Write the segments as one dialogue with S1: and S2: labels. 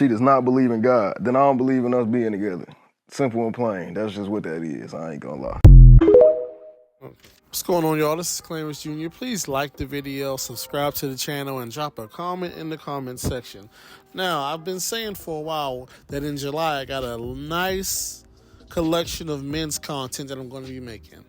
S1: she does not believe in God, then I don't believe in us being together. Simple and plain. That's just what that is. I ain't gonna lie.
S2: What's going on, y'all? This is Clarence Jr. Please like the video, subscribe to the channel, and drop a comment in the comment section. Now, I've been saying for a while that in July I got a nice collection of men's content that I'm going to be making.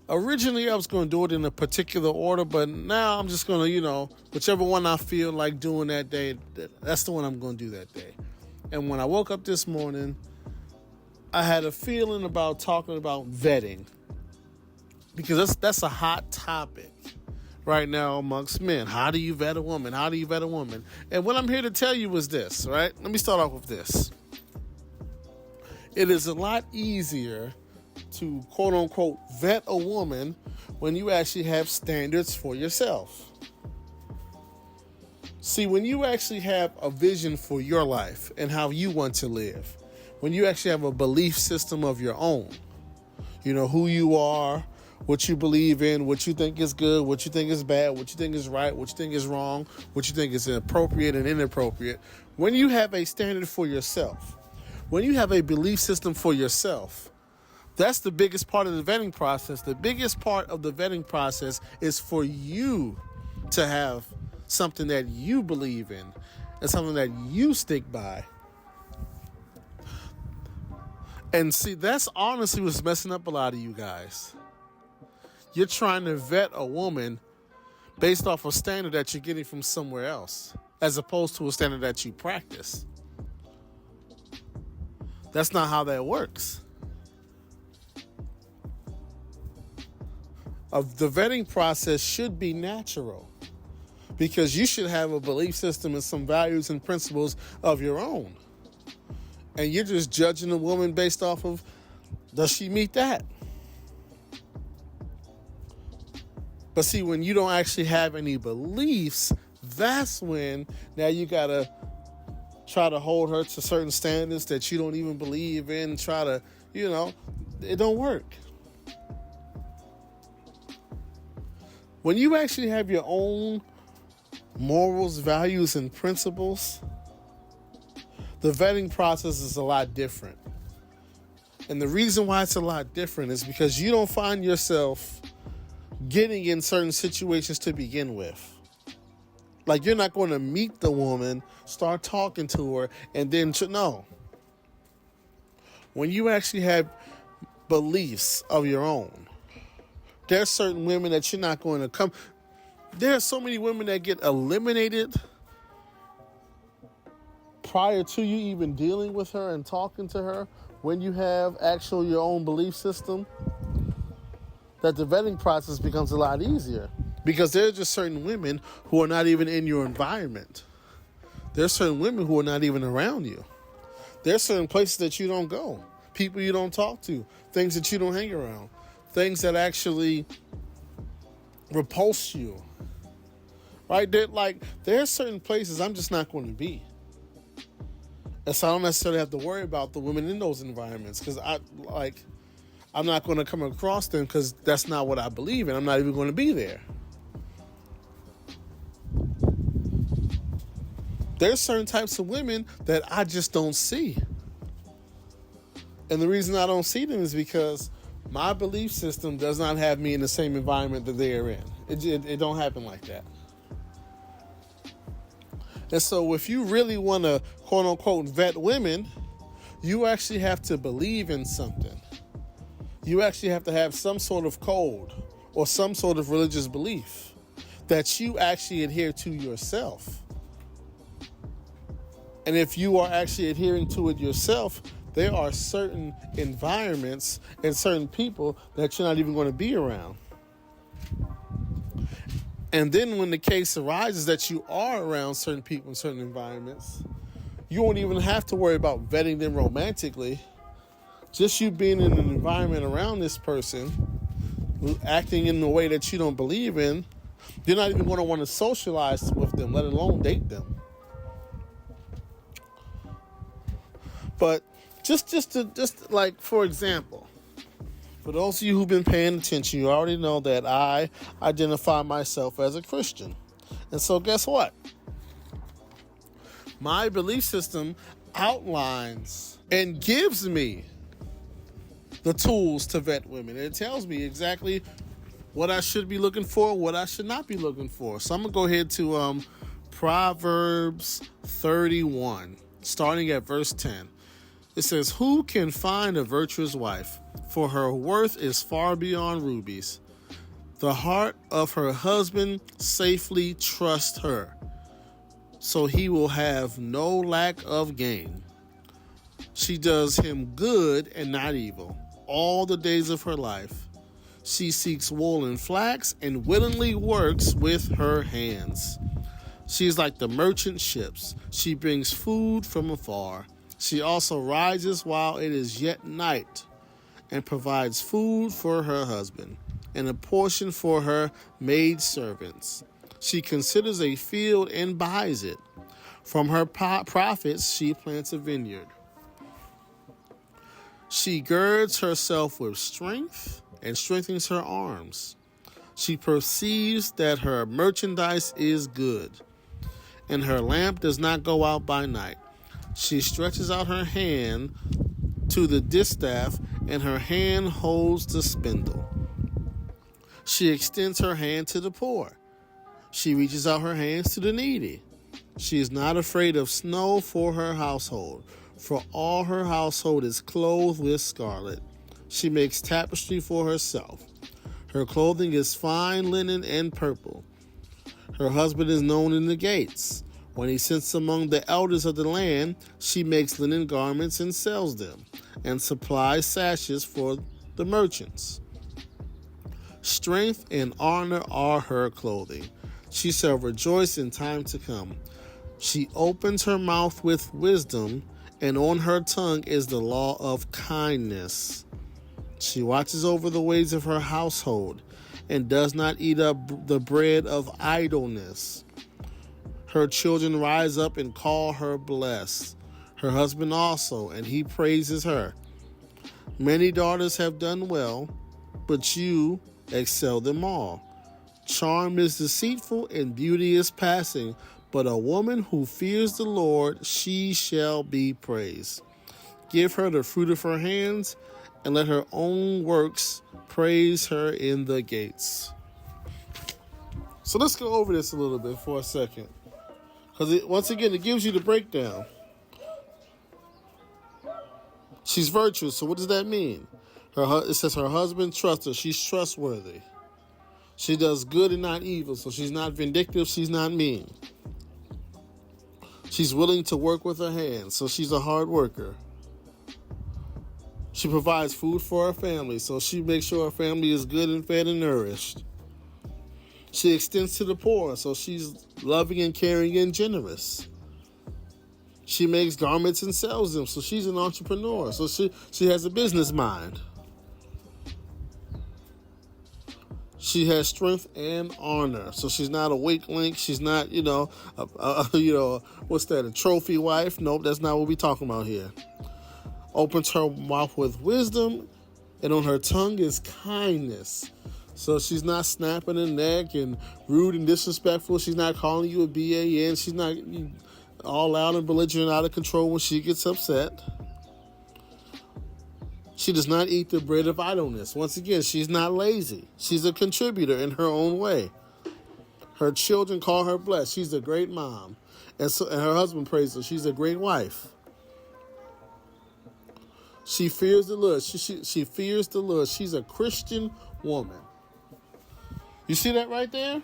S2: Originally, I was going to do it in a particular order, but now I'm just going to, whichever one I feel like doing that day, that's the one I'm going to do that day. And when I woke up this morning, I had a feeling about talking about vetting. Because that's a hot topic right now amongst men. How do you vet a woman? How do you vet a woman? And what I'm here to tell you is this, right? Let me start off with this. It is a lot easier to, quote unquote, vet a woman when you actually have standards for yourself. See, when you actually have a vision for your life and how you want to live, when you actually have a belief system of your own, who you are, what you believe in, what you think is good, what you think is bad, what you think is right, what you think is wrong, what you think is appropriate and inappropriate. When you have a standard for yourself, when you have a belief system for yourself, that's the biggest part of the vetting process. The biggest part of the vetting process is for you to have something that you believe in and something that you stick by. And see, that's honestly what's messing up a lot of you guys. You're trying to vet a woman based off a standard that you're getting from somewhere else, as opposed to a standard that you practice. That's not how that works. The vetting process should be natural, because you should have a belief system and some values and principles of your own. And you're just judging a woman based off of, does she meet that? But see, when you don't actually have any beliefs, that's when now you got to try to hold her to certain standards that you don't even believe in, try to, it don't work. When you actually have your own morals, values, and principles, the vetting process is a lot different. And the reason why it's a lot different is because you don't find yourself getting in certain situations to begin with. Like, you're not going to meet the woman, start talking to her, and then no. When you actually have beliefs of your own, there's certain women that you're not going to come. There are so many women that get eliminated prior to you even dealing with her and talking to her when you have your own belief system, that the vetting process becomes a lot easier, because there are just certain women who are not even in your environment. There are certain women who are not even around you. There are certain places that you don't go, people you don't talk to, things that you don't hang around, things that actually repulse you, right? There are certain places I'm just not going to be. And so I don't necessarily have to worry about the women in those environments, because I'm not going to come across them, because that's not what I believe in. I'm not even going to be there. There's certain types of women that I just don't see. And the reason I don't see them is because my belief system does not have me in the same environment that they are in. It don't happen like that. And so if you really want to, quote unquote, vet women, you actually have to believe in something. You actually have to have some sort of code or some sort of religious belief that you actually adhere to yourself. And if you are actually adhering to it yourself, there are certain environments and certain people that you're not even going to be around. And then when the case arises that you are around certain people in certain environments, you won't even have to worry about vetting them romantically. Just you being in an environment around this person, acting in a way that you don't believe in, you're not even going to want to socialize with them, let alone date them. But just like, for example, for those of you who've been paying attention, you already know that I identify myself as a Christian. And so guess what? My belief system outlines and gives me the tools to vet women. It tells me exactly what I should be looking for, what I should not be looking for. So I'm going to go ahead to Proverbs 31, starting at verse 10. It says, "Who can find a virtuous wife? For her worth is far beyond rubies. The heart of her husband safely trusts her, so he will have no lack of gain. She does him good and not evil all the days of her life. She seeks wool and flax and willingly works with her hands. She is like the merchant ships. She brings food from afar. She also rises while it is yet night and provides food for her husband and a portion for her maidservants. She considers a field and buys it. From her profits she plants a vineyard. She girds herself with strength and strengthens her arms. She perceives that her merchandise is good, and her lamp does not go out by night. She stretches out her hand to the distaff, and her hand holds the spindle. She extends her hand to the poor. She reaches out her hands to the needy. She is not afraid of snow for her household, for all her household is clothed with scarlet. She makes tapestry for herself. Her clothing is fine linen and purple. Her husband is known in the gates. When he sits among the elders of the land, she makes linen garments and sells them, and supplies sashes for the merchants. Strength and honor are her clothing. She shall rejoice in time to come. She opens her mouth with wisdom, and on her tongue is the law of kindness. She watches over the ways of her household, and does not eat up the bread of idleness. Her children rise up and call her blessed. Her husband also, and he praises her. Many daughters have done well, but you excel them all. Charm is deceitful and beauty is passing, but a woman who fears the Lord, she shall be praised. Give her the fruit of her hands, and let her own works praise her in the gates." So let's go over this a little bit for a second, because once again, it gives you the breakdown. She's virtuous, so what does that mean? It says her husband trusts her. She's trustworthy. She does good and not evil, so she's not vindictive, she's not mean. She's willing to work with her hands, so she's a hard worker. She provides food for her family, so she makes sure her family is good and fed and nourished. She extends to the poor, so she's loving and caring and generous. She makes garments and sells them, so she's an entrepreneur, so she has a business mind. She has strength and honor, so she's not a weak link. She's not, what's that? A trophy wife? Nope, that's not what we're talking about here. Opens her mouth with wisdom, and on her tongue is kindness. So she's not snapping her neck and rude and disrespectful. She's not calling you a BAN. She's not all loud and belligerent, out of control when she gets upset. She does not eat the bread of idleness. Once again, she's not lazy. She's a contributor in her own way. Her children call her blessed. She's a great mom. And her husband praises her. She's a great wife. She fears the Lord. She fears the Lord. She's a Christian woman. You see that right there?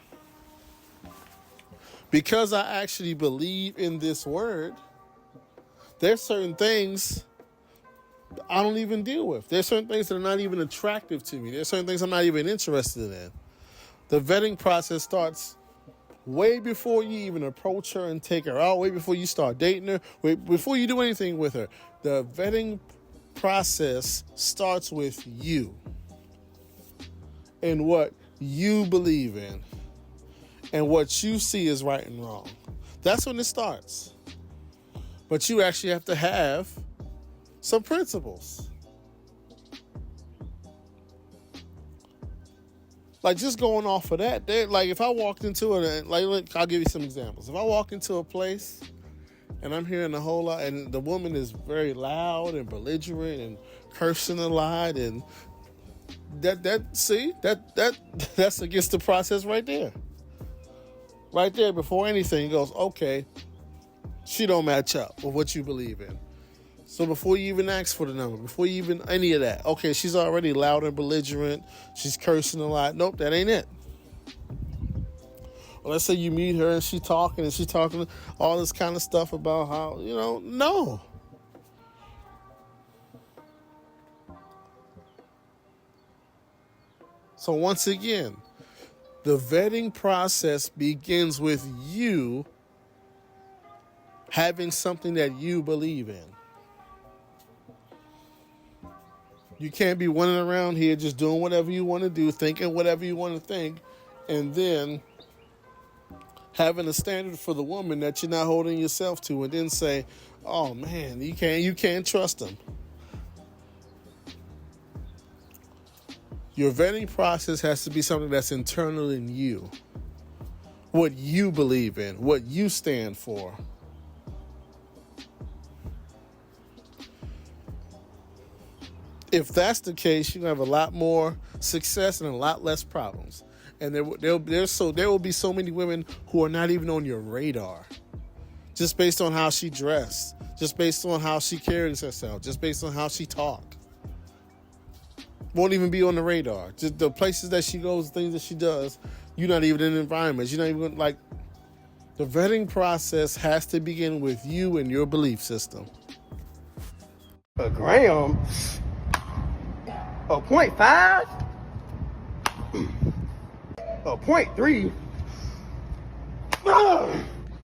S2: Because I actually believe in this word, there's certain things I don't even deal with. There's certain things that are not even attractive to me. There's certain things I'm not even interested in. The vetting process starts way before you even approach her and take her out, way before you start dating her, way before you do anything with her. The vetting process starts with you and what you believe in and what you see is right and wrong. That's when it starts. But you actually have to have some principles. Like, just going off of that, like if I walked into I'll give you some examples. If I walk into a place And I'm hearing a whole lot, and the woman is very loud and belligerent and cursing a lot, and that's against the process right there. Right there, before anything, he goes, okay, she don't match up with what you believe in. So before you even ask for the number, before you even any of that, okay, she's already loud and belligerent, she's cursing a lot. Nope, that ain't it. Or let's say you meet her and she's talking all this kind of stuff about how, no. So once again, the vetting process begins with you having something that you believe in. You can't be running around here just doing whatever you want to do, thinking whatever you want to think, and then having a standard for the woman that you're not holding yourself to, and then say, oh man, you can't trust them. Your vetting process has to be something that's internal in you. What you believe in, what you stand for. If that's the case, you're going to have a lot more success and a lot less problems. And there will be so many women who are not even on your radar. Just based on how she dressed. Just based on how she carries herself. Just based on how she talks. Won't even be on the radar. Just the places that she goes, things that she does, you're not even in the environments. You're not even like... The vetting process has to begin with you and your belief system.
S3: A gram? A 0.5? A 0.3?